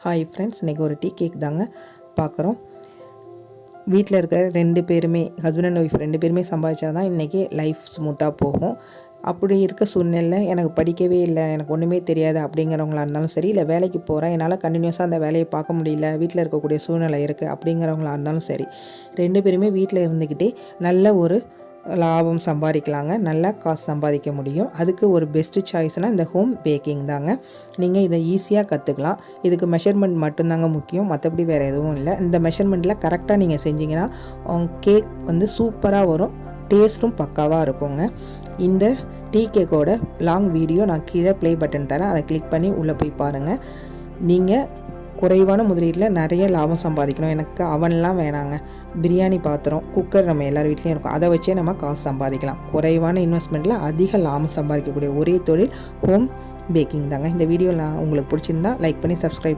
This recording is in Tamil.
ஹாய் ஃப்ரெண்ட்ஸ், இன்றைக்கி ஒரு டீ கேக் தாங்க பார்க்குறோம். வீட்டில் இருக்கிற 2 பேருமே, ஹஸ்பண்ட் அண்ட் ஒய்ஃப் 2 பேருமே சம்பாதிச்சா தான் இன்றைக்கி லைஃப் ஸ்மூத்தாக போகும். அப்படி இருக்க சூழ்நிலையில் எனக்கு படிக்கவே இல்லை, எனக்கு ஒன்றுமே தெரியாது அப்படிங்கிறவங்களா இருந்தாலும் சரி, இல்லை வேலைக்கு போகிறேன், என்னால் கண்டினியூஸாக அந்த வேலையை பார்க்க முடியல, வீட்டில் இருக்கக்கூடிய சூழ்நிலை இருக்குது அப்படிங்கிறவங்களா இருந்தாலும் சரி, 2 பேருமே வீட்டில் இருந்துக்கிட்டே நல்ல ஒரு லாபம் சம்பாதிக்கலாங்க. நல்லா காசு சம்பாதிக்க முடியும். அதுக்கு ஒரு பெஸ்ட்டு சாய்ஸ்னால் இந்த ஹோம் பேக்கிங் தாங்க. நீங்கள் இதை ஈஸியாக கற்றுக்கலாம். இதுக்கு மெஷர்மெண்ட் மட்டும்தாங்க முக்கியம், மற்றபடி வேறு எதுவும் இல்லை. இந்த மெஷர்மெண்ட்டில் கரெக்டாக நீங்கள் செஞ்சிங்கன்னா கேக் வந்து சூப்பராக வரும், டேஸ்ட்டும் பக்காவாக இருக்குங்க. இந்த டீ கேக்கோட லாங் வீடியோ நான் கீழே ப்ளே பட்டன் தரேன், அதை கிளிக் பண்ணி உள்ளே போய் பாருங்கள். நீங்கள் குறைவான முதலீட்டில் நிறைய லாபம் சம்பாதிக்கணும். எனக்கு அவன்லாம் வேணாங்க, பிரியாணி பாத்திரம், குக்கர் நம்ம எல்லார் வீட்லேயும் இருக்கும், அதை வச்சே நம்ம காசு சம்பாதிக்கலாம். குறைவான இன்வெஸ்ட்மெண்ட்டில் அதிக லாபம் சம்பாதிக்கக்கூடிய ஒரே தொழில் ஹோம் பேக்கிங் தாங்க. இந்த வீடியோ உங்களுக்கு பிடிச்சிருந்தா லைக் பண்ணி சப்ஸ்கிரைப் பண்ணி